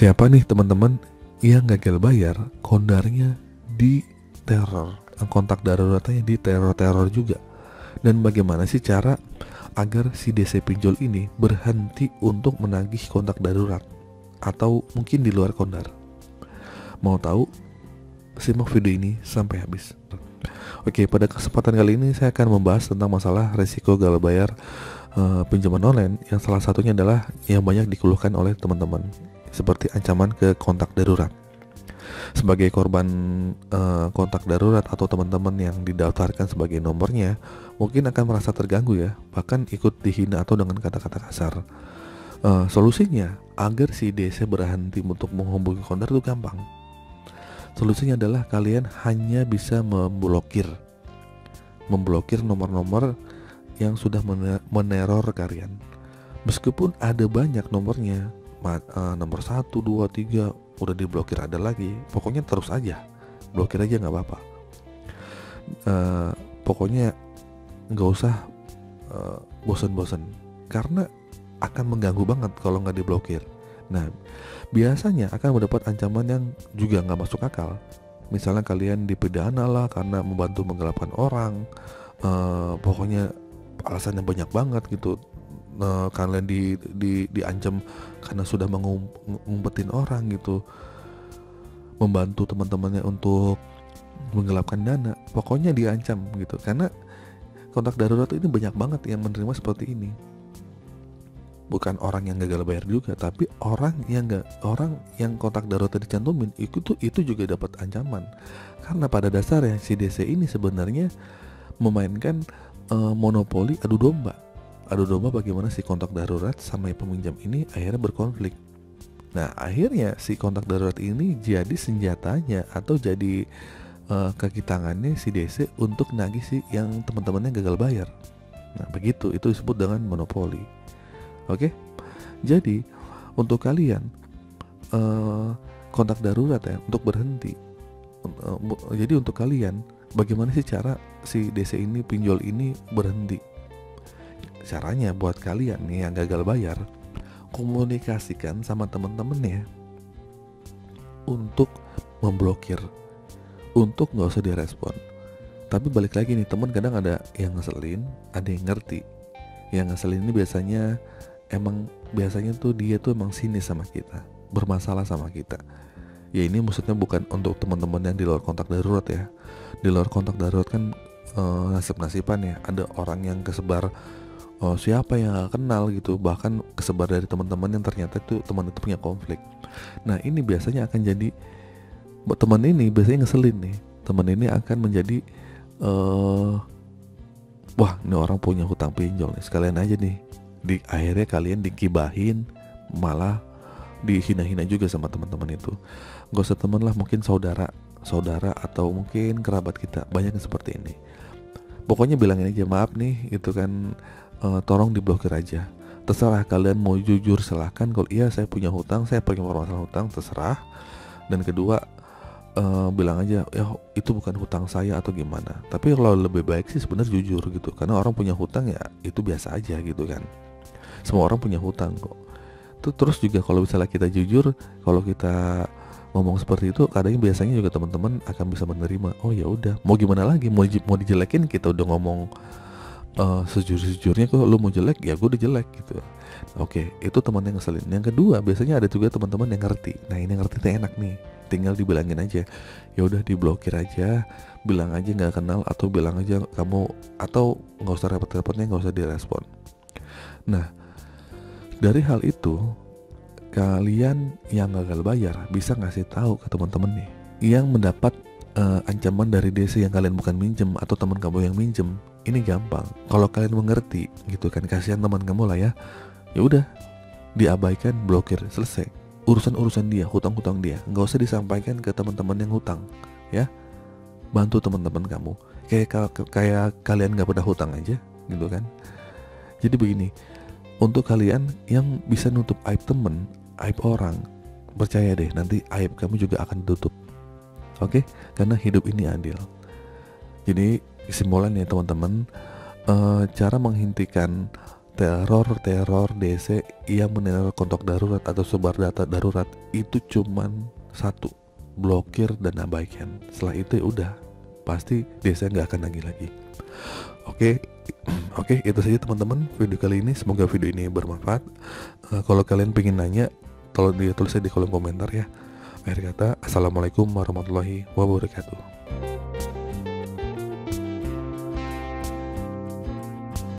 Siapa nih teman-teman yang gagal bayar, kondarnya di teror, kontak daruratnya di teror-teror juga. Dan bagaimana sih cara agar si DC pinjol ini berhenti untuk menagih kontak darurat atau mungkin di luar kondar? Mau tahu? Simak video ini sampai habis. Oke, pada kesempatan kali ini saya akan membahas tentang masalah resiko gagal bayar pinjaman online, yang salah satunya adalah yang banyak dikeluhkan oleh teman-teman, seperti ancaman ke kontak darurat. Sebagai korban kontak darurat atau teman-teman yang didaftarkan sebagai nomornya, mungkin akan merasa terganggu ya, bahkan ikut dihina atau dengan kata-kata kasar. Solusinya agar si DC berhenti untuk menghubungi kondar itu gampang. Solusinya adalah kalian hanya bisa memblokir nomor-nomor yang sudah meneror kalian. Meskipun ada banyak nomornya, nomor 1, 2, 3 udah diblokir, ada lagi, pokoknya terus aja blokir aja, nggak apa-apa. Pokoknya nggak usah bosan-bosan, karena akan mengganggu banget kalau nggak diblokir. Nah, biasanya akan mendapat ancaman yang juga nggak masuk akal. Misalnya kalian dipidana lah karena membantu menggelapkan orang, pokoknya alasannya banyak banget gitu. Kalian diancam karena sudah mengumpetin orang gitu, membantu teman-temannya untuk menggelapkan dana, pokoknya diancam gitu. Karena kontak darurat ini banyak banget yang menerima seperti ini. Bukan orang yang gagal bayar juga, tapi orang yang kontak darurat dicantumin itu juga dapat ancaman. Karena pada dasarnya si DC ini sebenarnya memainkan monopoli adu domba bagaimana si kontak darurat sama peminjam ini akhirnya berkonflik. Nah, akhirnya si kontak darurat ini jadi senjatanya atau jadi kaki tangannya si DC untuk nagih si yang teman-temannya gagal bayar. Nah, begitu, itu disebut dengan monopoli. Oke, jadi untuk kalian kontak darurat ya untuk berhenti. Jadi untuk kalian, bagaimana sih cara si DC ini, pinjol ini berhenti? Caranya buat kalian nih yang gagal bayar, komunikasikan sama temen-temennya untuk memblokir, untuk nggak usah direspon. Tapi balik lagi nih, temen kadang ada yang ngeselin, ada yang ngerti. Yang ngeselin ini biasanya tuh dia tuh emang sinis sama kita, bermasalah sama kita. Ya ini maksudnya bukan untuk teman-teman yang di luar kontak darurat ya. Di luar kontak darurat kan nasib-nasiban ya. Ada orang yang kesebar siapa yang gak kenal gitu, bahkan kesebar dari teman-teman yang ternyata itu teman itu punya konflik. Nah ini biasanya akan jadi, teman ini biasanya ngeselin nih. Teman ini akan menjadi wah ini orang punya hutang pinjol nih, sekalian aja nih. Akhirnya kalian dikibahin, malah dihina-hina juga sama teman-teman itu. Gak usah teman lah, mungkin saudara atau mungkin kerabat kita, banyak yang seperti ini. Pokoknya bilangin aja, maaf nih gitu kan, tolong diblokir aja. Terserah kalian mau jujur, silahkan. Kalau iya saya punya hutang, saya punya masalah hutang, terserah. Dan kedua, bilang aja ya itu bukan hutang saya atau gimana. Tapi kalau lebih baik sih sebenarnya jujur gitu, karena orang punya hutang ya itu biasa aja gitu kan. Semua orang punya hutang kok. Terus juga kalau misalnya kita jujur, kalau kita ngomong seperti itu, kadang biasanya juga teman-teman akan bisa menerima. Oh ya udah, mau gimana lagi, mau dijelekin, kita udah ngomong sejujur-jujurnya, kok lu mau jelek ya gue udah jelek gitu. Oke, itu teman yang ngeselin. Yang kedua, biasanya ada juga teman-teman yang ngerti. Nah ini ngerti tuh enak nih, tinggal dibilangin aja, ya udah diblokir aja, bilang aja nggak kenal, atau bilang aja kamu, atau nggak usah repot-repotnya, nggak usah direspon. Nah dari hal itu, kalian yang gagal bayar bisa ngasih tahu ke teman-teman nih yang mendapat ancaman dari DC yang kalian bukan minjem atau teman kamu yang minjem. Ini gampang, kalau kalian mengerti gitu kan, kasihan teman kamu lah ya. Ya udah, diabaikan, blokir, selesai. Urusan dia, hutang-hutang dia, nggak usah disampaikan ke teman-teman yang hutang ya. Bantu teman-teman kamu, kayak kalian nggak pernah hutang aja gitu kan. Jadi begini, untuk kalian yang bisa nutup aib temen, aib orang, percaya deh nanti aib kamu juga akan tutup. Oke? Karena hidup ini adil. Jadi kesimpulannya teman-teman, cara menghentikan teror DC yang meneror kontak darurat atau sebar data darurat itu cuman satu, blokir dan abaikan. Setelah itu ya udah pasti DC nggak akan lagi. Oke, oke, itu saja teman-teman video kali ini. Semoga video ini bermanfaat. Kalau kalian pengen nanya, tolong ditulis di kolom komentar ya. Akhir kata, assalamualaikum warahmatullahi wabarakatuh.